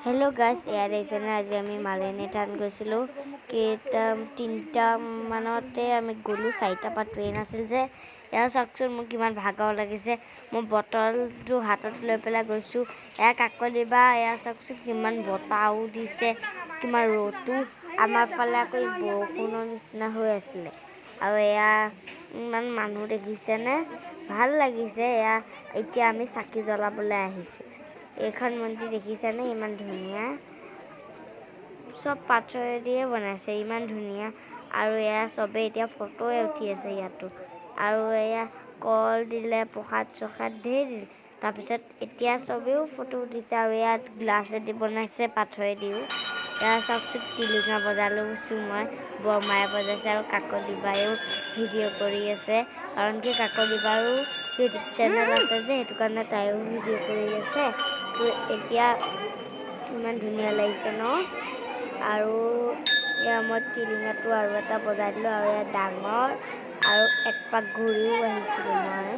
Hello' guys, এয়া দেখিছেনে আজি আমি মালিনী থান গৈছিলোঁ। তিনিটা মানতে আমি গ'লোঁ। 4টা পৰা ট্ৰেইন আছিল যে। এয়া চাওকচোন মোক কিমান ভাগৰ লাগিছে। মই বটলটো হাতত লৈ পেলাই গৈছোঁ। এয়া কাকলিবা, এয়া চাওকচোন কিমান বতাহও দিছে, কিমান ৰ'দো। আমাৰ ফালে আকৌ বৰষুণৰ নিচিনা হৈ আছিলে। আৰু এয়া ইমান মানুহ দেখিছেনে, ভাল লাগিছে। এয়া এতিয়া আমি চাকি জ্বলাবলৈ আহিছোঁ। এইখন মন্দিৰ দেখিছেনে, ইমান ধুনীয়া, চব পাথৰেদিয়ে বনাইছে, ইমান ধুনীয়া। আৰু এয়া চবে এতিয়া ফটোৱে উঠি আছে ইয়াতো। আৰু এয়া কল দিলে, প্ৰসাদ চসাদ ধেৰ দিলে। তাৰপিছত এতিয়া চবেও ফটো উঠিছে। আৰু ইয়াত গ্লাছেদি বনাইছে, পাথৰেদিও। এয়া চাওকচোন টিলিঙা বজালৈছোঁ মই, বৰমায়ে বজাইছে আৰু কাকলিবায়েও ভিডিঅ' কৰি আছে। কাৰণ কি কাকলিবাৰো ইউটিউব চেনেল আছে যে, সেইটো কাৰণে তাইও ভিডিঅ' কৰি আছে। তো এতিয়া ইমান ধুনীয়া লাগিছে ন। আৰু এয়া মই টিলিঙাটো আৰু এটা বজাই দিলোঁ। আৰু এয়া ডাঙৰ আৰু এক পাক ঘূৰিও আহিছিলোঁ মই।